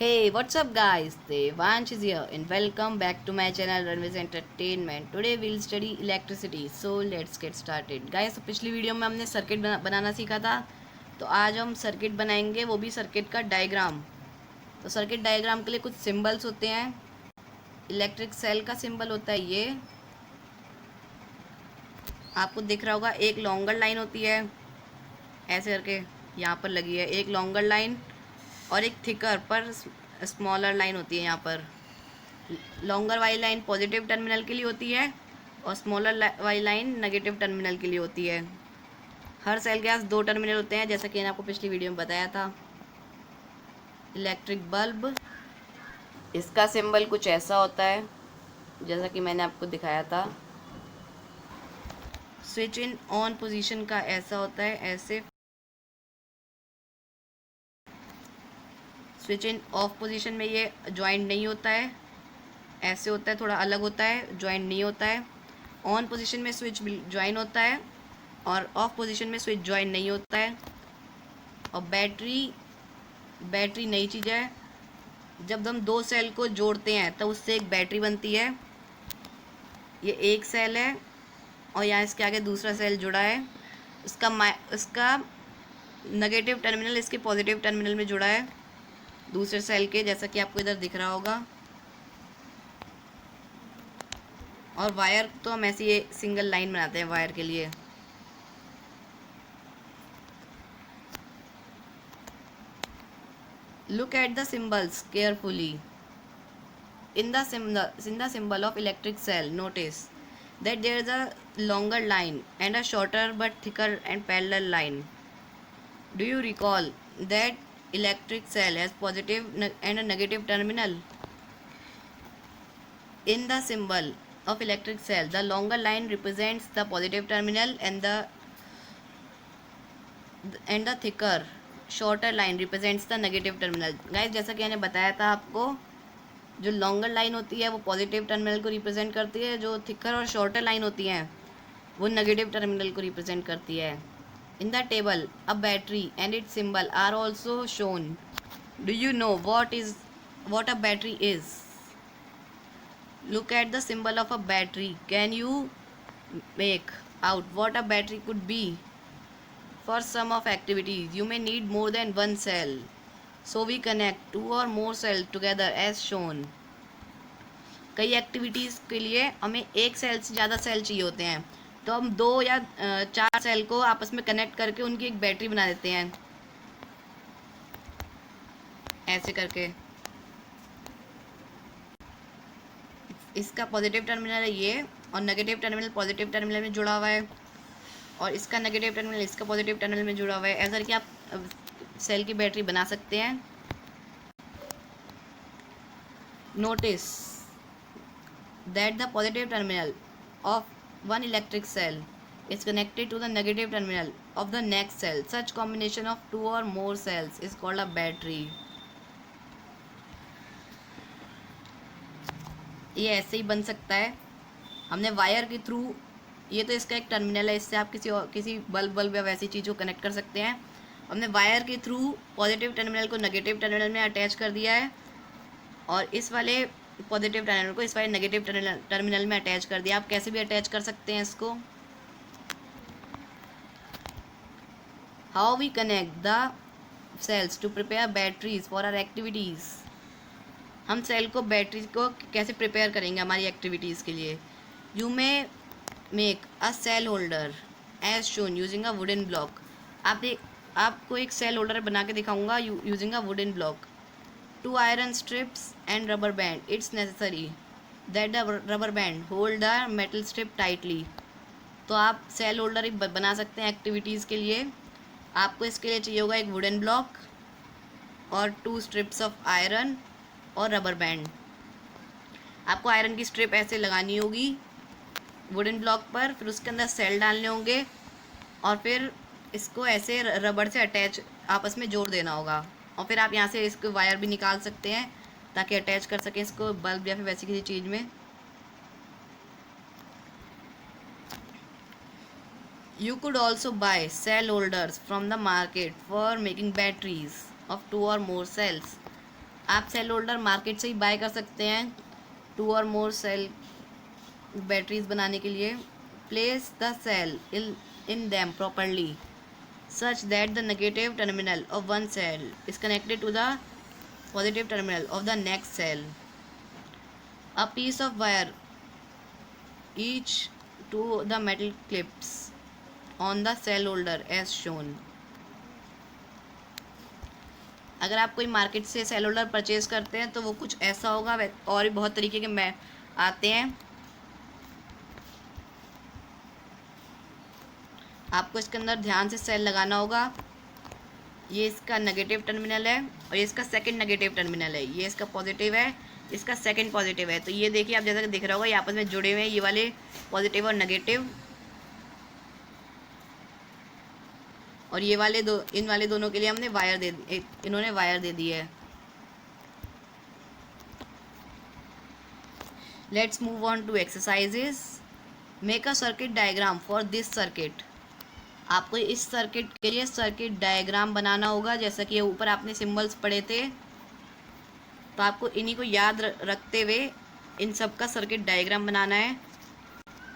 Hey, what's up, guys? Devansh is here, and welcome back to my channel Runways Entertainment. Today we'll study electricity. So let's get started. Guys, तो पिछली video में हमने circuit बनाना सीखा था, तो आज हम सर्किट बनाएंगे, वो भी सर्किट का डायग्राम। तो सर्किट डायग्राम के लिए कुछ सिंबल्स होते हैं। इलेक्ट्रिक सेल का सिंबल होता है ये, आपको दिख रहा होगा। एक लॉन्गर लाइन होती है ऐसे करके, यहाँ पर लगी है एक लॉन्गर लाइन, और एक थिकर पर स्मॉलर लाइन होती है। यहाँ पर लॉन्गर वाली लाइन पॉजिटिव टर्मिनल के लिए होती है और स्मॉलर वाली लाइन नेगेटिव टर्मिनल के लिए होती है। हर सेल के पास दो टर्मिनल होते हैं, जैसा कि मैंने आपको पिछली वीडियो में बताया था। इलेक्ट्रिक बल्ब, इसका सिंबल कुछ ऐसा होता है जैसा कि मैंने आपको दिखाया था। स्विच इन ऑन पोजीशन का ऐसा होता है, ऐसे। स्विच इन ऑफ पोजीशन में ये ज्वाइंट नहीं होता है, ऐसे होता है, थोड़ा अलग होता है, ज्वाइंट नहीं होता है। ऑन पोजीशन में स्विच ज्वाइन होता है और ऑफ पोजीशन में स्विच ज्वाइन नहीं होता है। और बैटरी नई चीज़ है। जब हम दो सेल को जोड़ते हैं तो उससे एक बैटरी बनती है। ये एक सेल है और यहाँ इसके आगे दूसरा सेल जुड़ा है। इसका नेगेटिव टर्मिनल इसके पॉजिटिव टर्मिनल में जुड़ा है दूसरे सेल के, जैसा कि आपको इधर दिख रहा होगा। और वायर तो हम ऐसी ये सिंगल लाइन बनाते हैं वायर के लिए। Look at the symbols carefully. In the symbol of electric cell, notice that there is a longer line and a shorter but thicker and parallel line. Do you recall that electric cell has positive and a negative terminal? In the symbol of electric cell, the longer line represents the positive terminal and the thicker shorter line represents the negative terminal. Guys, जैसा कि मैंने बताया था आपको, जो longer line होती है वो पॉजिटिव टर्मिनल को रिप्रेजेंट करती है, जो थिकर और शॉर्टर लाइन होती हैं वो नेगेटिव टर्मिनल को रिप्रेजेंट करती है। In the table a battery and its symbol are also shown. Do you know what a battery is? Look at the symbol of a battery. Can you make out what a battery could be? For some of activities, you may need more than one cell. So we connect two or more cells together as shown. कई activities के लिए हमें एक cell से ज़्यादा cell चाहिए होते हैं, तो हम दो या चार सेल को आपस में कनेक्ट करके उनकी एक बैटरी बना देते हैं, ऐसे करके। इसका पॉजिटिव टर्मिनल है ये, और नेगेटिव टर्मिनल पॉजिटिव टर्मिनल में जुड़ा हुआ है, और इसका नेगेटिव टर्मिनल इसका पॉजिटिव टर्मिनल में जुड़ा हुआ है। ऐसा करके आप सेल की बैटरी बना सकते हैं। Notice that the positive terminal of one electric cell is connected to the negative terminal of the next cell. Such combination of two or more cells is called a battery. ये ऐसे ही बन सकता है। हमने wire के through, ये तो इसका एक टर्मिनल है, इससे आप किसी बल्ब या वैसी चीज़ को कनेक्ट कर सकते हैं। हमने वायर के थ्रू पॉजिटिव टर्मिनल को नेगेटिव टर्मिनल में अटैच कर दिया है, और इस वाले पॉजिटिव टर्मिनल को इस वाले नेगेटिव टर्मिनल में अटैच कर दिया। आप कैसे भी अटैच कर सकते हैं इसको। How we connect the cells to prepare batteries for our activities. हम सेल को बैटरी को कैसे प्रिपेयर करेंगे हमारी एक्टिविटीज़ के लिए। You may make a cell holder as shown using a wooden block. आपको एक सेल होल्डर बना के दिखाऊंगा using a wooden block. Two iron strips and rubber band. It's necessary that the rubber band hold the metal strip tightly. तो आप cell holder एक बना सकते हैं एक्टिविटीज़ के लिए। आपको इसके लिए चाहिए होगा एक वुडन ब्लॉक और 2 स्ट्रिप्स ऑफ आयरन और रबर बैंड। आपको आयरन की स्ट्रिप ऐसे लगानी होगी वुडन ब्लॉक पर, फिर उसके अंदर सेल डालने होंगे, और फिर इसको ऐसे रबड़ से अटैच आपस में जोड़ देना होगा। और फिर आप यहाँ से इसको वायर भी निकाल सकते हैं ताकि अटैच कर सकें इसको बल्ब या फिर वैसी किसी चीज़ में। You could also buy cell holders from the market for making batteries of 2 or more cells. आप सेल होल्डर मार्केट से ही बाय कर सकते हैं 2 और मोर सेल बैटरीज बनाने के लिए। Place the cell in them properly such that the negative terminal of one cell is connected to the positive terminal of the next cell. A piece of wire each to the metal clips on the cell holder as shown. अगर आप कोई market से cell holder purchase करते हैं तो वो कुछ ऐसा होगा, और भी बहुत तरीके के में आते हैं। आपको इसके अंदर ध्यान से सेल लगाना होगा। ये इसका नेगेटिव टर्मिनल है और ये इसका सेकंड नेगेटिव टर्मिनल है। ये इसका पॉजिटिव है, इसका सेकंड पॉजिटिव है। तो ये देखिए, आप जैसा कि दिख रहा होगा, ये आपस में जुड़े हुए हैं, ये वाले पॉजिटिव और नेगेटिव। और ये वाले दो, इन वाले दोनों के लिए हमने वायर दे दी, इन्होंने वायर दे दी है। Let's move on to exercises. Make a circuit diagram for this circuit. आपको इस सर्किट के लिए सर्किट डायग्राम बनाना होगा। जैसा कि ऊपर आपने सिंबल्स पढ़े थे, तो आपको इन्हीं को याद रखते हुए इन सब का सर्किट डायग्राम बनाना है।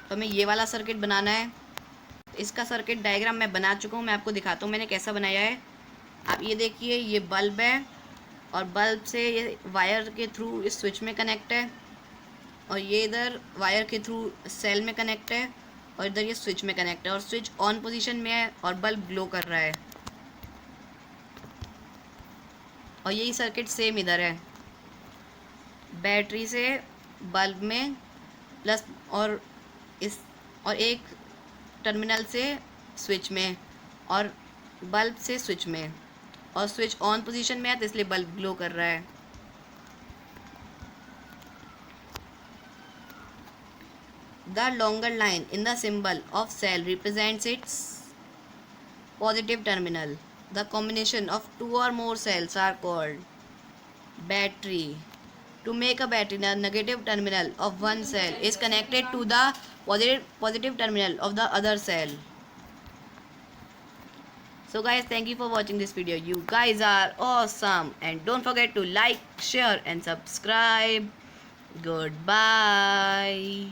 तो हमें ये वाला सर्किट बनाना है। इसका सर्किट डायग्राम मैं बना चुका हूँ, मैं आपको दिखाता हूँ मैंने कैसा बनाया है। आप ये देखिए, ये बल्ब है और बल्ब से ये वायर के थ्रू इस स्विच में कनेक्ट है, और ये इधर वायर के थ्रू सेल में कनेक्ट है, और इधर ये स्विच में कनेक्ट है, और स्विच ऑन पोजीशन में है और बल्ब ग्लो कर रहा है। और यही सर्किट सेम इधर है, बैटरी से बल्ब में प्लस, और एक टर्मिनल से स्विच में, और बल्ब से स्विच में, और स्विच ऑन पोजीशन में है तो इसलिए बल्ब ग्लो कर रहा है। The longer line in the symbol of cell represents its positive terminal. The combination of 2 or more cells are called battery. To make a battery, the negative terminal of one cell is connected to the positive terminal of the other cell. So guys, thank you for watching this video. You guys are awesome, and don't forget to like, share and subscribe. Goodbye.